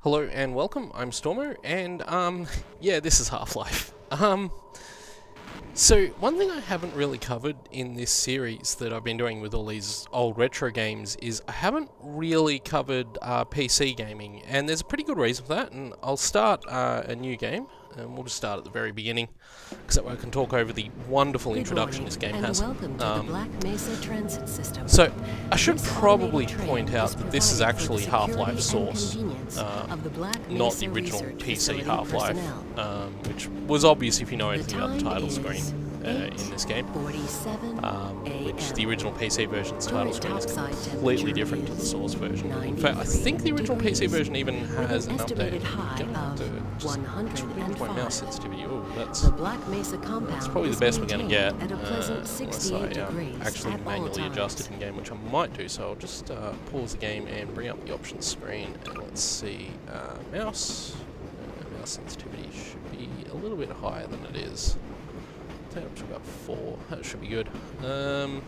Hello and welcome, I'm Stormo, and yeah, this is Half-Life. So one thing I haven't really covered in this series that I've been doing with all these old retro games is I haven't really covered PC gaming, and there's a pretty good reason for that, and I'll start a new game, and we'll just start at the very beginning, because that way I can talk over the wonderful introduction this game has. So, I should probably point out that this is actually Half-Life Source, not the original PC Half-Life, which was obvious if you know anything about the title screen in this game, which the original PC version's title screen is completely different to the Source version. In fact, I think the original PC version even has an update. Just change my mouse sensitivity. Oh, that's probably the best we're going to get, unless I actually manually adjust it in game, which I might do. So I'll just pause the game and bring up the options screen, and let's see. Mouse sensitivity should be a little bit higher than it is. Take it up to about 4. That should be good. I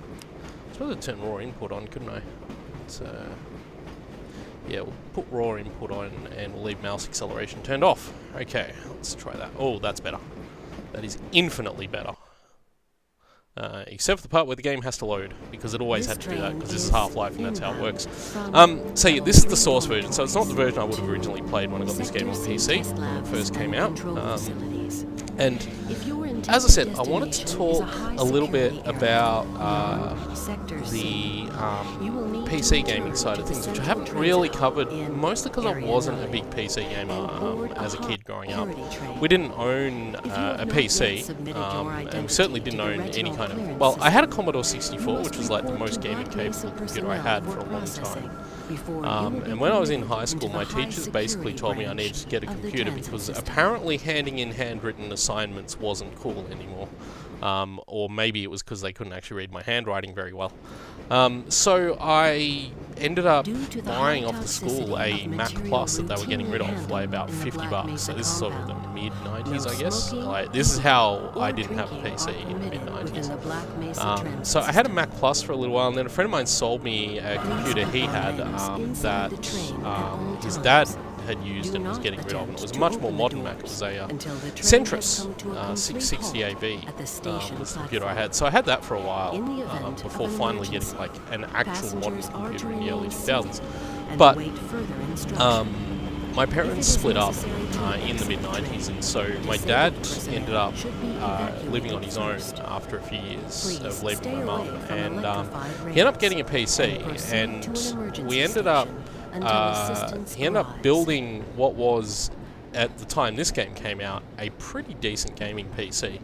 suppose I'd turn raw input on, couldn't I? Yeah, we'll put raw input on and we'll leave mouse acceleration turned off. Okay, let's try that. Oh, that's better. That is infinitely better. Except for the part where the game has to load, because it always had to do that, because this is Half-Life and that's how it works. So yeah, this is the Source version, so it's not the version I would have originally played when I got this game on PC when it first came out. And as I said, I wanted to talk a little bit about the PC gaming side of things, which I haven't really covered, mostly because I wasn't a big PC gamer as a kid growing up. We didn't own a PC, and we certainly didn't own any kind of... Well, I had a Commodore 64, which was like the most gaming capable computer I had for a long time. And when I was in high school, my teachers basically told me I needed to get a computer because apparently handing in handwritten assignments wasn't cool anymore. Or maybe it was because they couldn't actually read my handwriting very well. So I ended up buying off the school a Mac Plus that they were getting rid of for like about $50. So this is sort of the mid-90s, I guess. Like, this is how I didn't have a PC in the mid-90s. So I had a Mac Plus for a little while, and then a friend of mine sold me a computer he had that his dad had used and was getting rid of, and it was a much more modern Mac. It was a Centrus 660 AV was the computer I had. So I had that for a while before finally getting like an actual modern computer in the early 2000s. But my parents split up in the mid-90s, and so my dad ended up living on his own after a few years of leaving my mum, and he ended up getting a PC, and we ended up he ended up building what was, at the time this game came out, a pretty decent gaming PC.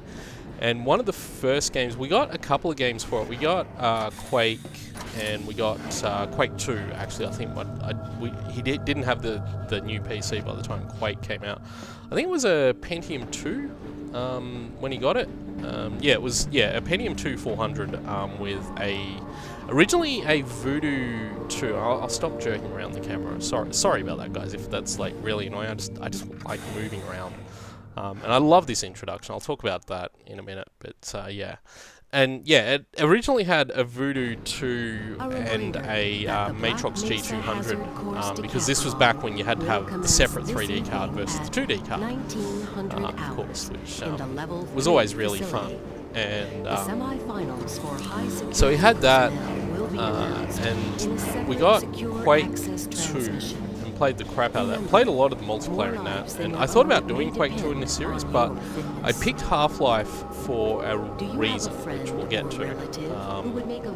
And one of the first games, we got a couple of games for it. We got Quake, and we got Quake 2, actually, I think. He didn't have the new PC by the time Quake came out. I think it was a Pentium 2 when he got it. It was a Pentium 2 400 with originally a Voodoo 2. I'll stop jerking around the camera. Sorry about that, guys, if that's like really annoying. I just like moving around. And I love this introduction. I'll talk about that in a minute, but yeah. And yeah, it originally had a Voodoo 2 and a Matrox G200, because this was back when you had to have the separate 3D card versus the 2D card, of course, which was always really fun. And so we had that, and we got Quake 2. Played the crap out of that. Played a lot of the multiplayer in that, and I thought about doing Quake 2 in this series, but I picked Half-Life for a reason, which we'll get to.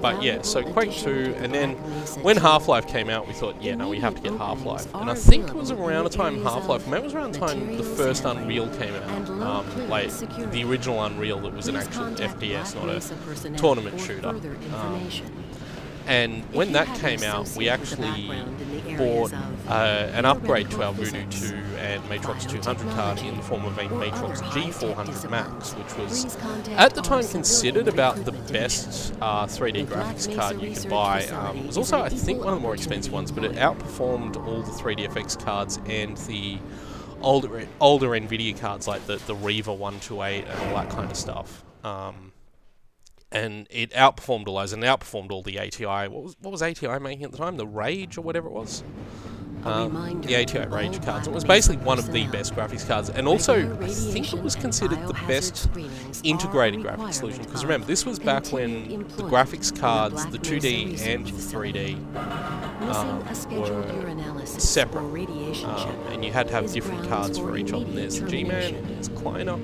But yeah, so Quake 2, and then when Half-Life came out, we thought, yeah, no, we have to get Half-Life. And I think it was around the time Half-Life, maybe it was around the time the first Unreal came out, like the original Unreal that was an actual FPS, not a tournament shooter. And when that came out, we actually bought an upgrade to our Voodoo 2 and Matrox 200 card in the form of a Matrox G400 Max, which was at the time considered about the best 3D graphics card you could buy. It was also, I think, one of the more expensive ones, but it outperformed all the 3DFX cards and the older NVIDIA cards like the Reva 128 and all that kind of stuff. And it outperformed all those, and it outperformed all the ATI. What was ATI making at the time? The Rage or whatever it was. the 88 Rage cards. It was basically one of the best graphics cards, and also I think it was considered the best integrated graphics solution, because remember, this was back when the graphics cards, the 2D and the 3D, were separate, and you had to have different cards for each of them. There's the G-Man, it's Kleiner.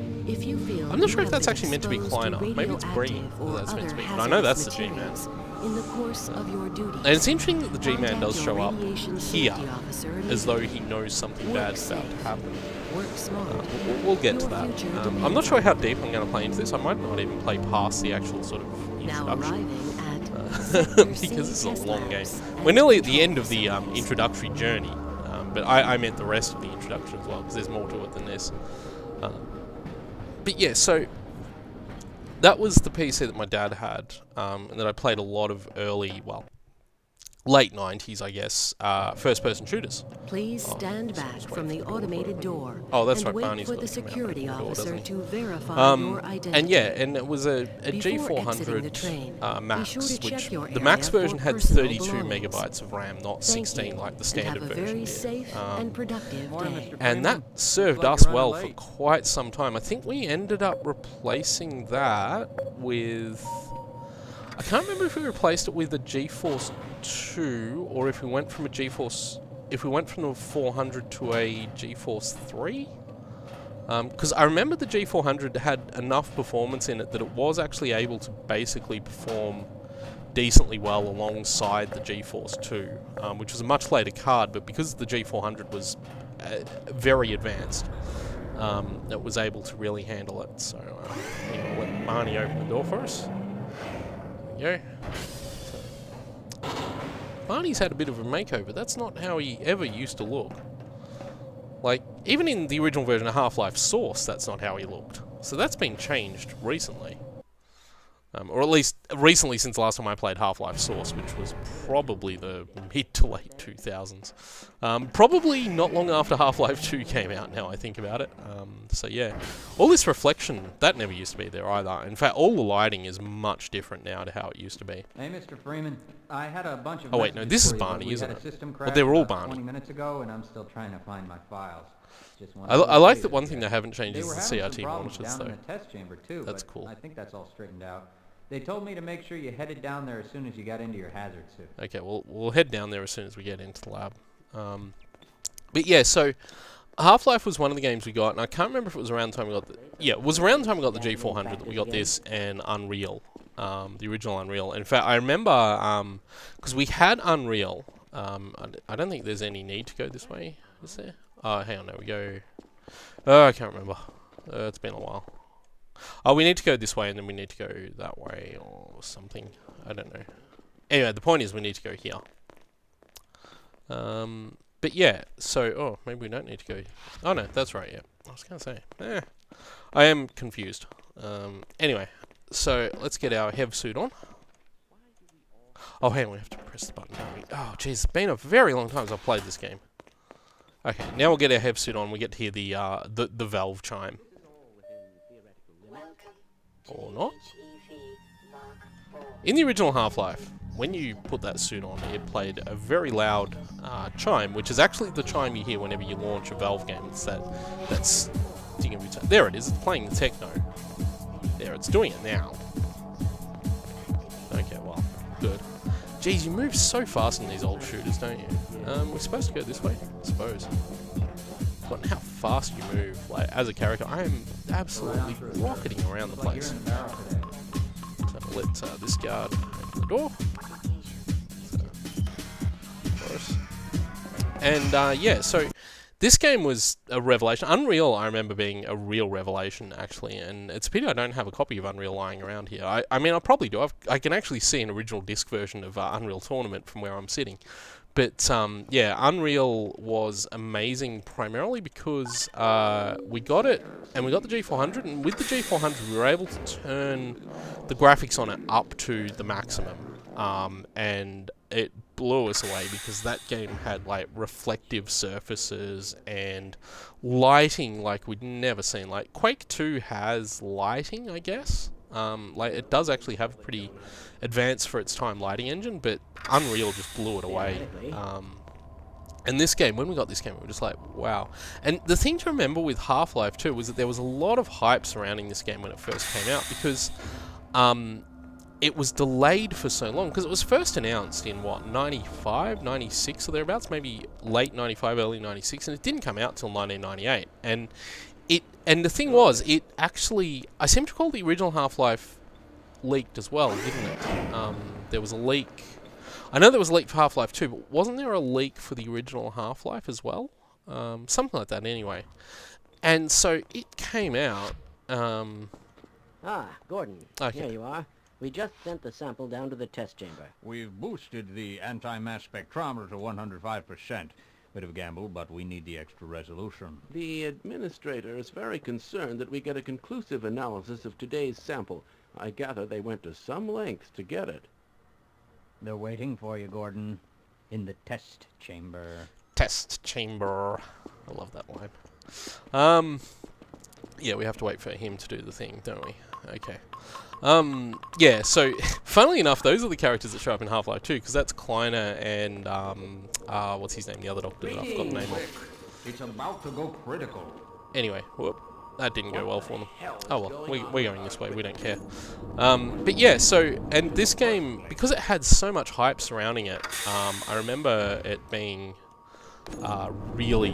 I'm not sure if that's actually meant to be Kleiner. Maybe it's green that's meant to be, but I know that's the G-Man. And it's interesting that the G-Man does show up here as though he knows something bad's about to happen. We'll get to that. I'm not sure how deep I'm going to play into this. I might not even play past the actual sort of introduction. Because this is a long game. We're nearly at the end of the introductory journey. But I meant the rest of the introduction as well, because there's more to it than this. But yeah, so that was the PC that my dad had, and that I played a lot of early, well, late 90s, I guess, first-person shooters. Please stand back from the automated door. Oh, that's right, and Barney's wait for the got to come out security the door, officer doesn't he? to verify your identity. And yeah, and it was a G400 Max, which the Max version had 32 megabytes of RAM, not 16 like the standard version did. And that served us well for quite some time. I think we ended up replacing that with... I can't remember if we replaced it with a GeForce 2 or if we went from a GeForce... If we went from a 400 to a GeForce 3? Because I remember the G400 had enough performance in it that it was actually able to basically perform decently well alongside the GeForce 2, which was a much later card, but because the G400 was very advanced, it was able to really handle it. So, I'll let Marnie open the door for us. There we go. Barney's had a bit of a makeover. That's not how he ever used to look. Like, even in the original version of Half-Life Source, that's not how he looked. So that's been changed recently. Or at least recently since the last time I played Half-Life Source, which was probably the mid to late 2000s. Probably not long after Half-Life 2 came out, now I think about it. So yeah, all this reflection, that never used to be there either. In fact, all the lighting is much different now to how it used to be. Hey, Mr. Freeman, I had a bunch of oh wait, no, this is Barney, isn't it? Well, they were all Barney. 20 minutes ago, and I'm still trying to find my files. I like that one thing they haven't changed is the CRT monitors, though. In the test chamber too, that's but cool. I think that's all straightened out. They told me to make sure you headed down there as soon as you got into your hazard suit. Okay, well, we'll head down there as soon as we get into the lab. But yeah, so Half-Life was one of the games we got, and I can't remember if it was around the time we got the... Yeah, it was around the time we got the G400 that we got this and Unreal, the original Unreal. In fact, I remember, because we had Unreal, I don't think there's any need to go this way, is there? Oh, hang on, there we go. Oh, I can't remember. It's been a while. Oh, we need to go this way, and then we need to go that way, or something. I don't know. Anyway, the point is we need to go here. But yeah, so... Oh, maybe we don't need to go... Oh, no, that's right, yeah. I was going to say. I am confused. Anyway, so let's get our HEV suit on. Oh, hang on, we have to press the button, don't we? Oh, jeez, it's been a very long time since I've played this game. Okay, now we'll get our HEV suit on. We get to hear the valve chime. Or not. In the original Half-Life, when you put that suit on, it played a very loud chime, which is actually the chime you hear whenever you launch a Valve game. It's that's there it is. It's playing the techno. There, it's doing it now. Okay, well, good. Geez, you move so fast in these old shooters, don't you? We're supposed to go this way, I suppose. But how fast you move, like, as a character, I am absolutely rocketing around the place. So let this guard open the door. And yeah, so this game was a revelation. Unreal, I remember being a real revelation, actually, and it's a pity I don't have a copy of Unreal lying around here. I mean, I probably do. I can actually see an original disc version of Unreal Tournament from where I'm sitting. But, yeah, Unreal was amazing primarily because we got it, and we got the G400, and with the G400 we were able to turn the graphics on it up to the maximum. And it blew us away because that game had, like, reflective surfaces and lighting like we'd never seen. Like, Quake 2 has lighting, I guess. Like, it does actually have a pretty advanced for its time lighting engine, but Unreal just blew it away. And this game, when we got this game, we were just like, wow. And the thing to remember with Half-Life 2 was that there was a lot of hype surrounding this game when it first came out, because it was delayed for so long, because it was first announced in, what, 95, 96 or thereabouts, maybe late 95, early 96, and it didn't come out till 1998. And the thing was, it actually, I seem to recall the original Half-Life leaked as well, didn't it? There was a leak. I know there was a leak for Half-Life 2, but wasn't there a leak for the original Half-Life as well? Something like that anyway. And so it came out. Gordon. Okay. Here you are. We just sent the sample down to the test chamber. We've boosted the anti-mass spectrometer to 105%. Bit of a gamble, but we need the extra resolution. The administrator is very concerned that we get a conclusive analysis of today's sample. I gather they went to some lengths to get it. They're waiting for you, Gordon, in the test chamber. Test chamber. I love that line. Yeah, we have to wait for him to do the thing, don't we? Okay. Yeah, so, funnily enough, those are the characters that show up in Half-Life 2, because that's Kleiner and, what's his name, the other doctor that I forgot the name of. It's about to go critical. Anyway, whoop. That didn't go well for them. Oh well, we're going this way, we don't care. But yeah, so, and this game, because it had so much hype surrounding it, I remember it being really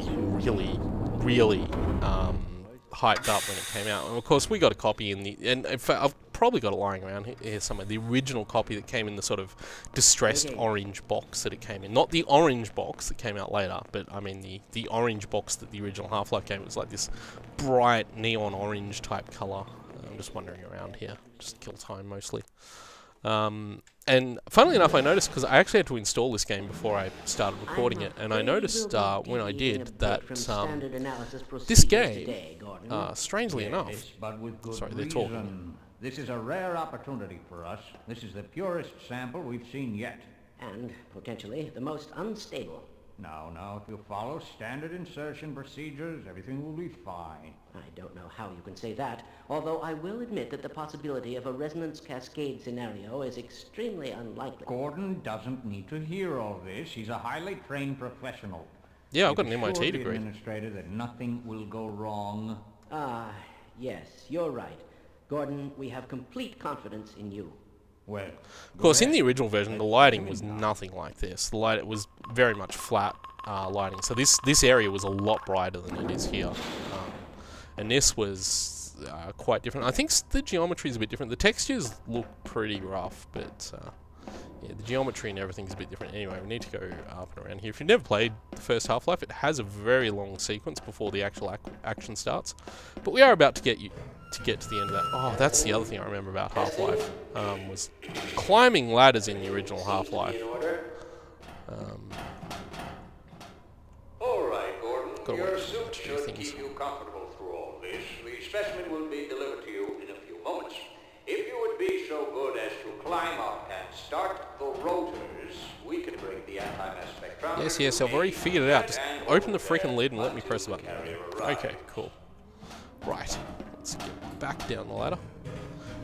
hyped up when it came out. And of course, we got a copy and in fact, I've probably got it lying around here somewhere, the original copy that came in the sort of distressed orange box that it came in. Not the orange box that came out later, but I mean the orange box that the original Half-Life came in. It was like this bright neon orange type colour. I'm just wandering around here, just kill time mostly. And funnily enough, I noticed, because I actually had to install this game before I started recording it, and I noticed when I did that this game, strangely enough, sorry, they're talking. This is a rare opportunity for us. This is the purest sample we've seen yet. And, potentially, the most unstable. Now, if you follow standard insertion procedures, everything will be fine. I don't know how you can say that, although I will admit that the possibility of a resonance cascade scenario is extremely unlikely. Gordon doesn't need to hear all this. He's a highly trained professional. Yeah, I've got an MIT the degree. Administrator that nothing will go wrong. Yes, you're right. Gordon, we have complete confidence in you. Well, of course, in the original version, the lighting was nothing like this. The light, it was very much flat lighting. So this area was a lot brighter than it is here. And this was quite different. I think the geometry is a bit different. The textures look pretty rough, but yeah, the geometry and everything's a bit different. Anyway, we need to go up and around here. If you've never played the first Half-Life, it has a very long sequence before the actual action starts. But we are about to get to the end of that. Oh, that's the other thing I remember about Half-Life, was climbing ladders in the original Half-Life. All right, Gordon. Your suit should keep you comfortable through all this. The specimen will be delivered to you in a few moments. If you would be so good as to climb up and start the rotors, we could bring the anti-mass spectrometer. Yes, I've already figured it out. Just open the freaking lid and let me press the button. Okay, cool. Right. Let's get back down the ladder.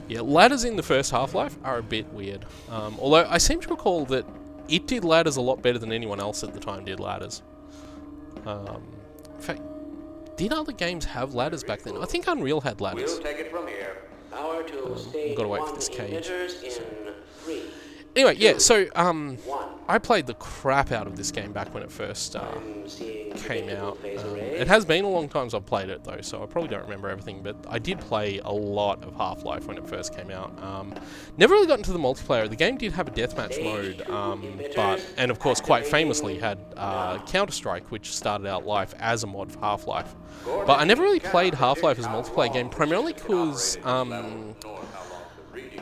Yeah, ladders in the first Half-Life are a bit weird. Although I seem to recall that it did ladders a lot better than anyone else at the time did ladders. In fact, did other games have ladders back then? I think Unreal had ladders. We'll take it from here. Power to stage I've got to wait for one this cage. emitters in 3. Anyway, yeah, so I played the crap out of this game back when it first came out. It has been a long time since I've played it though, so I probably don't remember everything, but I did play a lot of Half-Life when it first came out. Never really got into the multiplayer. The game did have a deathmatch mode, and of course quite famously had Counter-Strike, which started out life as a mod for Half-Life. But I never really played Half-Life as a multiplayer game, primarily because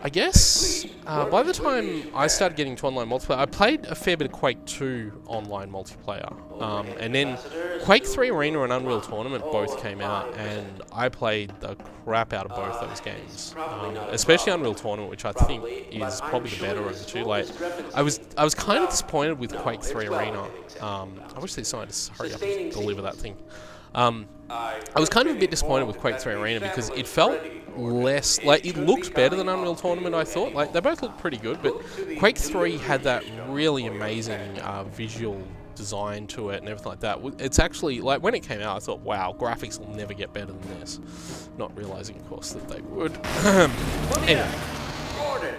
I guess by the time I started getting to online multiplayer, I played a fair bit of Quake 2 online multiplayer. And then Quake 3 Arena and Unreal Tournament both came out, and I played the crap out of both those games. Especially Unreal Tournament, which I think is probably the better of the two. Like, I was kind of disappointed with Quake 3 Arena. I wish these scientists hurry up and deliver that thing. I was kind of a bit disappointed with Quake 3 Arena because it felt less, like, it looked better than Unreal Tournament, I thought. Like, they both looked pretty good, but Quake 3 had that really amazing visual design to it and everything like that. It's actually, like, when it came out, I thought, wow, graphics will never get better than this. Not realizing, of course, that they would. Anyway. Gordon,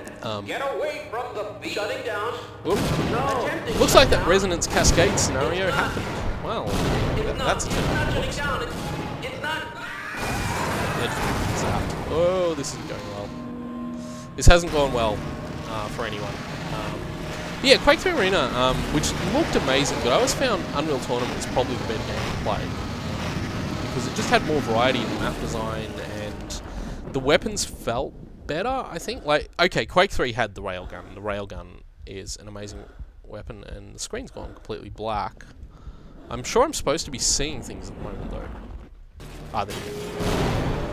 get away from the beat. Shutting down. Whoop. No. Looks like that resonance cascade scenario happened. Well, that's a it's not shutting down. It's not. Oh, this isn't going well. This hasn't gone well for anyone. Yeah, Quake 3 Arena, which looked amazing, but I always found Unreal Tournament was probably the better game to play. Because it just had more variety in the map design, and the weapons felt better, I think. Like, okay, Quake 3 had the railgun. The railgun is an amazing weapon, and the screen's gone completely black. I'm sure I'm supposed to be seeing things at the moment, though. Ah, there you go.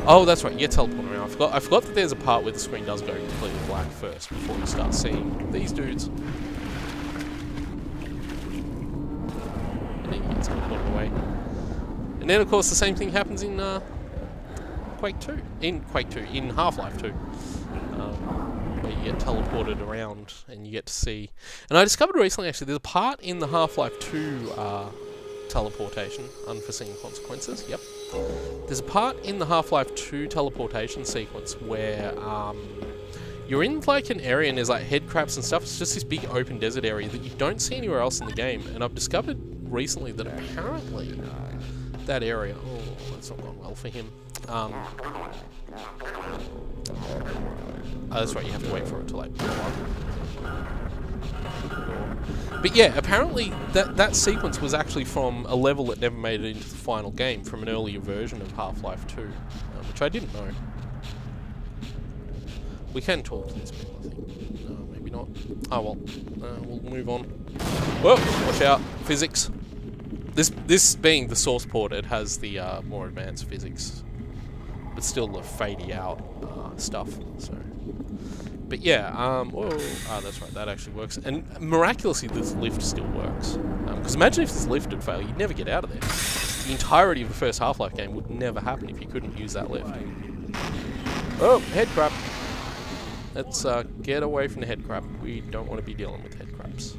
Oh, that's right, you get teleported around. I forgot that there's a part where the screen does go completely black first before you start seeing these dudes. And then you get teleported away. And then, of course, the same thing happens in Quake 2. In Half-Life 2. Where you get teleported around and you get to see... And I discovered recently, actually, there's a part in the Half-Life 2 teleportation, unforeseen consequences, yep. There's a part in the Half-Life 2 teleportation sequence where you're in like an area and there's like head crabs and stuff. It's just this big open desert area that you don't see anywhere else in the game. And I've discovered recently that apparently that area... Oh, that's not going well for him. Oh, that's right, you have to wait for it to like blow up. But yeah, apparently that sequence was actually from a level that never made it into the final game, from an earlier version of Half-Life 2, which I didn't know. We can talk to these people, I think. No, maybe not. Oh well, we'll move on. Whoa, watch out, physics. This being the source port, it has the more advanced physics, but still the fadey out stuff. So. But yeah, whoa, that's right, that actually works. And miraculously, this lift still works. Because imagine if this lift had failed, you'd never get out of there. The entirety of the first Half-Life game would never happen if you couldn't use that lift. Oh, head crab. Let's get away from the head crab. We don't want to be dealing with head crabs.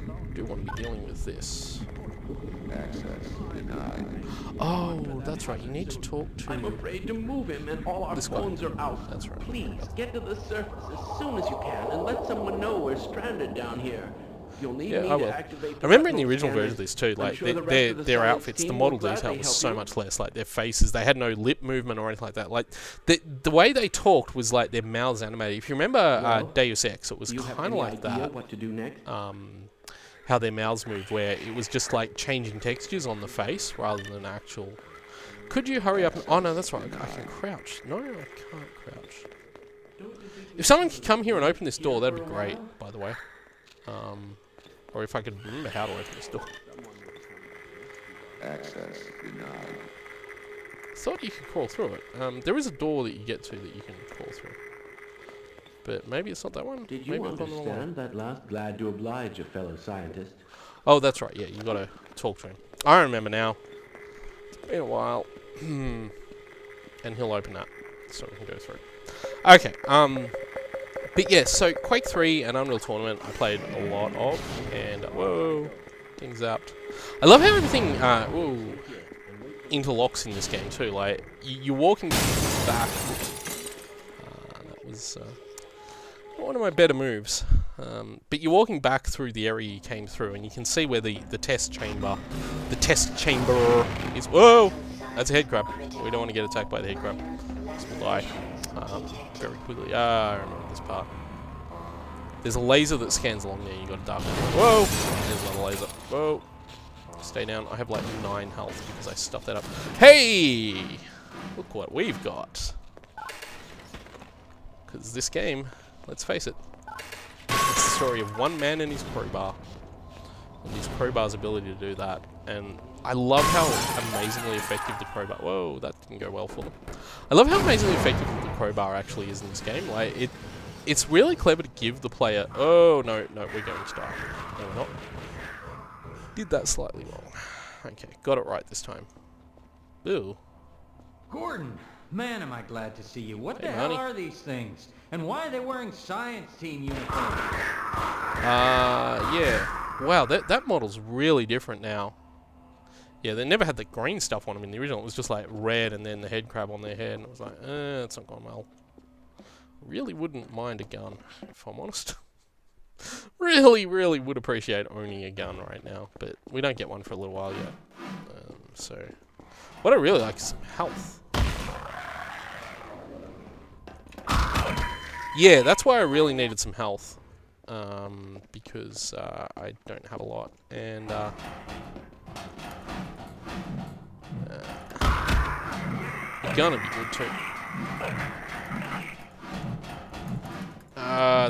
We do want to be dealing with this. Oh, that's right. You need to talk to... I'm afraid to move him, and all our phones are out. That's right. Please, get to the surface as soon as you can, and let someone know we're stranded down here. You'll need me to activate the... I remember in the original version of this too, like, their outfits, the model detail was so much less. Like, their faces, they had no lip movement or anything like that. Like, the way they talked was like their mouths animated. If you remember Deus Ex, it was kind of like that. What to do next? How their mouths moved, where it was just like changing textures on the face rather than actual... Could you hurry up and... Oh no, that's right, I can crouch. No, I can't crouch. If someone could come here and open this door, that'd be great, by the way. Or if I could remember how to open this door. Access denied. Thought you could crawl through it. There is a door that you get to that you can crawl through. But maybe it's not that one. Did you understand that last? Glad to oblige a fellow scientist. Oh, that's right. Yeah, you got to talk to him. I remember now. It's been a while. And he'll open that, so we can go through. Okay. But yeah, so Quake 3 and Unreal Tournament I played a lot of, and whoa, things zapped. I love how everything interlocks in this game too. Like you're walking back. That was. One of my better moves, but you're walking back through the area you came through, and you can see where the test chamber is. Whoa, that's a head crab. We don't want to get attacked by the head crab, because we'll die very quickly. I remember this part. There's a laser that scans along there. You got to duck. Whoa, there's another laser. Whoa, stay down. I have like 9 health because I stuffed that up. Hey, look what we've got. Because this game. Let's face it, it's the story of one man and his crowbar. And his crowbar's ability to do that. And I love how amazingly effective the crowbar... Whoa, that didn't go well for them. I love how amazingly effective the crowbar actually is in this game. Like, it's really clever to give the player... Oh, no, we're going to die. No, we're not. Did that slightly wrong. Okay, got it right this time. Ooh. Gordon, man, am I glad to see you. What Hey, the hell honey. are these things? And why are they wearing science team uniforms? Yeah. Wow, that model's really different now. Yeah, they never had the green stuff on them in the original. It was just like red and then the head crab on their head. And it was like, it's not going well. Really wouldn't mind a gun, if I'm honest. Really would appreciate owning a gun right now. But we don't get one for a little while yet. So, what I really like is some health. Yeah, that's why I really needed some health. Because I don't have a lot. And, the gun would be good too.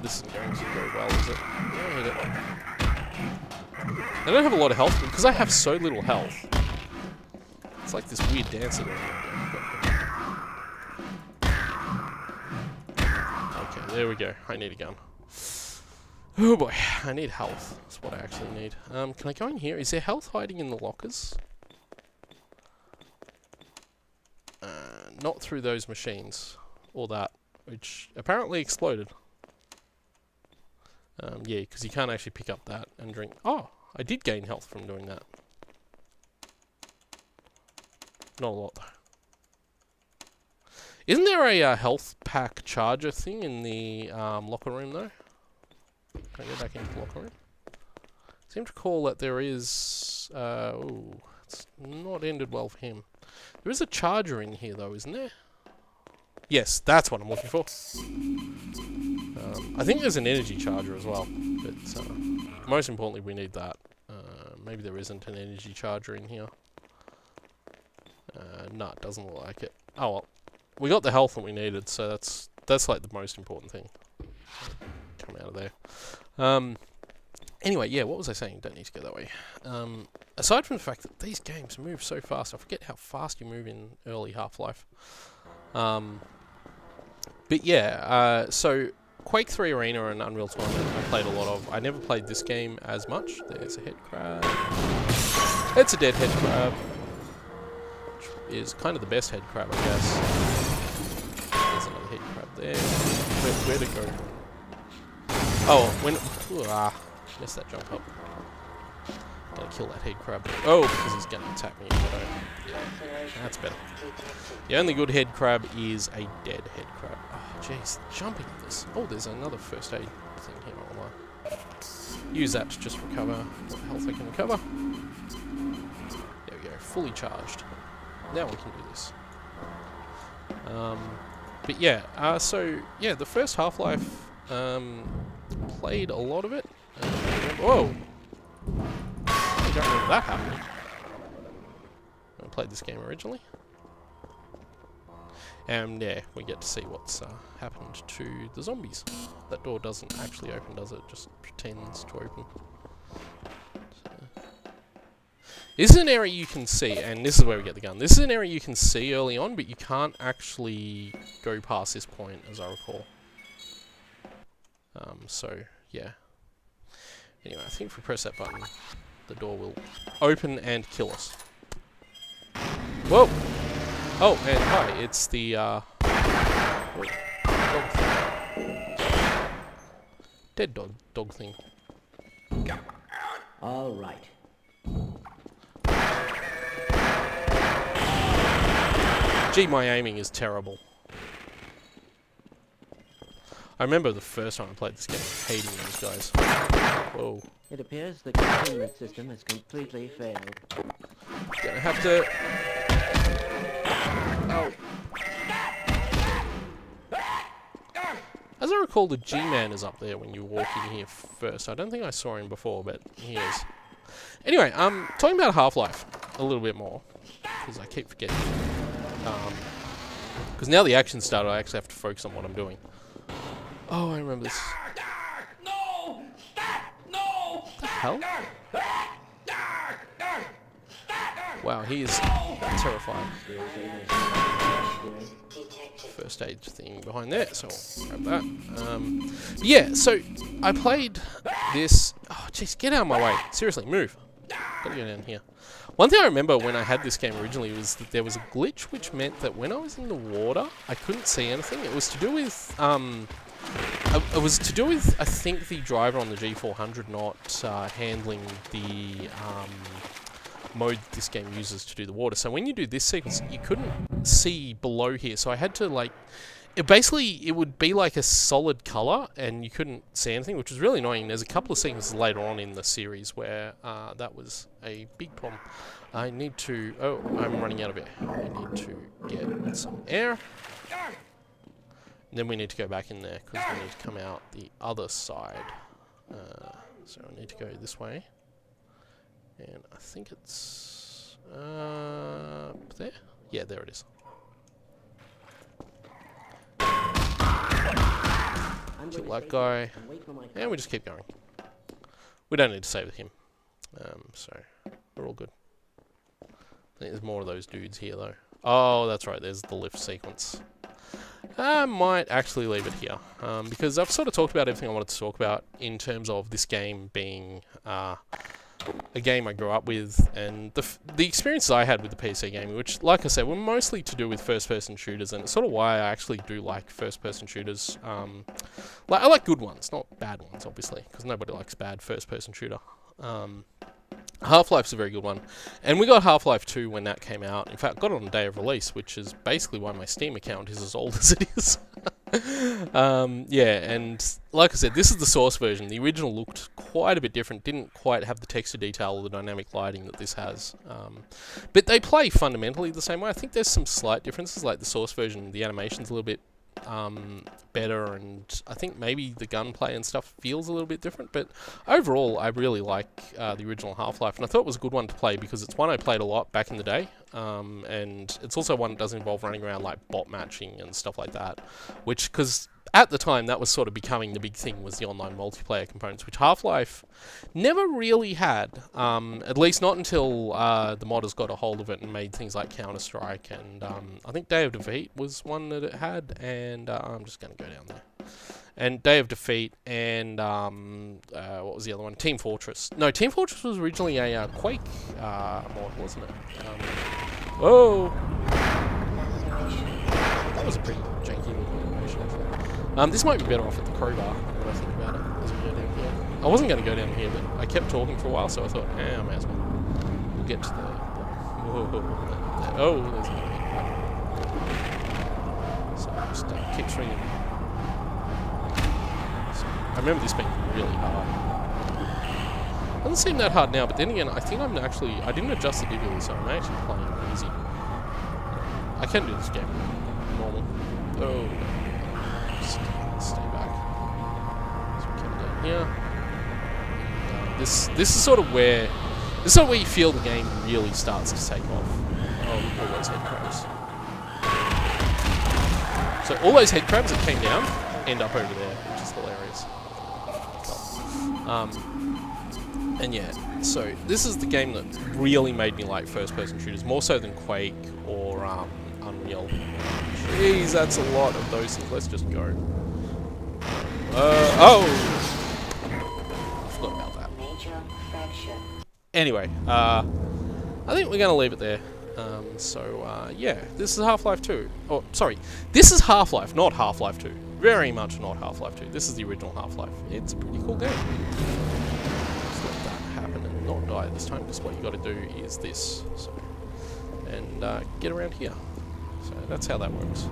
This isn't going to go well, is it? Yeah, hit it. I don't have a lot of health, because I have so little health. It's like this weird dancing. Okay, there we go. I need a gun. Oh boy, I need health. That's what I actually need. Can I go in here? Is there health hiding in the lockers? Not through those machines. Or that. Which apparently exploded. Yeah, because you can't actually pick up that and drink. Oh, I did gain health from doing that. Not a lot though. Isn't there a health pack charger thing in the locker room though? Can I go back into the locker room? I seem to recall that there is... ooh, it's not ended well for him. There is a charger in here though, isn't there? Yes, that's what I'm looking for. I think there's an energy charger as well, but most importantly we need that. Maybe there isn't an energy charger in here. No, it doesn't look like it. Oh well, we got the health that we needed, so that's like the most important thing. Come out of there. Anyway, yeah, what was I saying? Don't need to go that way. Aside from the fact that these games move so fast, I forget how fast you move in early Half-Life. But yeah, so Quake 3 Arena and Unreal Tournament I played a lot of. I never played this game as much. There's a head crab. It's a dead head crab. Which is kind of the best head crab, I guess. There's another head crab there. Where to go? Oh, when... missed that jump up. Gotta kill that head crab. Oh, because he's gonna attack me if I don't. Yeah, that's better. The only good head crab is a dead head crab. Oh, jeez, jumping at this. Oh, there's another first aid thing here. I'll use that to just recover what health I can recover. There we go, fully charged. Now we can do this. But yeah, so yeah, the first Half-Life, played a lot of it. Whoa! I don't remember that happening. I played this game originally. And yeah, we get to see what's happened to the zombies. That door doesn't actually open, does it? It just pretends to open. So. This is an area you can see, and this is where we get the gun. This is an area you can see early on, but you can't actually go past this point, as I recall. So, yeah. Anyway, I think if we press that button, the door will open and kill us. Whoa! Oh, and hi, it's the, dog thing. Dead dog thing. All right. Gee, my aiming is terrible. I remember the first time I played this game, hating those guys. Whoa. It appears the containment system has completely failed. Gonna have to... Oh. As I recall, the G-Man is up there when you walk in here first. I don't think I saw him before, but he is. Anyway, talking about Half-Life a little bit more, because I keep forgetting. Because now the action started, I actually have to focus on what I'm doing. Oh, I remember this. No! Stop! No! What the hell? Wow, he is terrifying. First aid thing behind there, so I'll grab that. Yeah, so I played this. Oh, jeez, get out of my way. Seriously, move. Gotta go down here. One thing I remember when I had this game originally was that there was a glitch which meant that when I was in the water, I couldn't see anything. It was to do with it was to do with, I think, the driver on the G400 not handling the mode this game uses to do the water. So when you do this sequence, you couldn't see below here. So I had to, like, it would be like a solid colour, and you couldn't see anything, which was really annoying. There's a couple of sequences later on in the series where that was a big problem. I need to... Oh, I'm running out of air. I need to get some air. And then we need to go back in there, because we need to come out the other side. So I need to go this way. And I think it's... there? Yeah, there it is. Kill that guy. And we just keep going. We don't need to save him. So, we're all good. I think there's more of those dudes here, though. Oh, that's right, there's the lift sequence. I might actually leave it here, because I've sort of talked about everything I wanted to talk about in terms of this game being a game I grew up with, and the experiences I had with the PC gaming, which, like I said, were mostly to do with first-person shooters, and it's sort of why I actually do like first-person shooters. I like good ones, not bad ones, obviously, because nobody likes bad first-person shooter. Half-Life's a very good one, and we got Half-Life 2 when that came out. In fact, got it on the day of release, which is basically why my Steam account is as old as it is. Yeah, and like I said, this is the source version. The original looked quite a bit different, didn't quite have the texture detail or the dynamic lighting that this has. But they play fundamentally the same way. I think there's some slight differences, like the source version, the animation's a little bit better, and I think maybe the gunplay and stuff feels a little bit different, but overall I really like the original Half-Life, and I thought it was a good one to play because it's one I played a lot back in the day, and it's also one that doesn't involve running around like bot matching and stuff like that, which, because at the time that was sort of becoming the big thing, was the online multiplayer components, which Half-Life never really had, at least not until the modders got a hold of it and made things like Counter-Strike, and I think Day of Defeat was one that it had, and I'm just going to go down there. And Day of Defeat, and what was the other one? Team Fortress. No, Team Fortress was originally a Quake mod, wasn't it? Whoa! That was a pretty janky animation, actually. This might be better off at the crowbar, when I think about it, as we go down here. I wasn't going to go down here, but I kept talking for a while, so I thought, I may as well. We'll get to the... Whoa, oh, there's an enemy. So just keep swinging. So, I remember this being really hard. Doesn't seem that hard now, but then again, I think I didn't adjust the difficulty, so I'm actually playing easy. I can do this game normal. Oh, stay back. So we come down here. This is sort of where you feel the game really starts to take off. Oh, all those head crabs. So all those head crabs that came down end up over there, which is hilarious. And yeah, so this is the game that really made me like first-person shooters, more so than Quake or Unreal. Jeez, that's a lot of those things. Let's just go. Oh! I forgot about that. Anyway, I think we're going to leave it there. Yeah, this is Half-Life 2. Oh, sorry. This is Half-Life, not Half-Life 2. Very much not Half-Life 2. This is the original Half-Life. It's a pretty cool game. Just let that happen and not die this time, because what you got to do is this. So, and get around here. So that's how that works.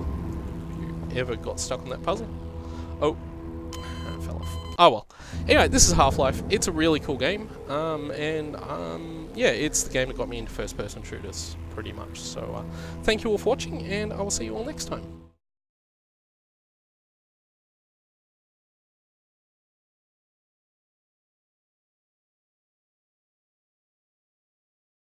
If you ever got stuck on that puzzle. Oh, it fell off. Oh well. Anyway, this is Half-Life. It's a really cool game. Yeah, it's the game that got me into first-person shooters, pretty much. So, thank you all for watching, and I will see you all next time.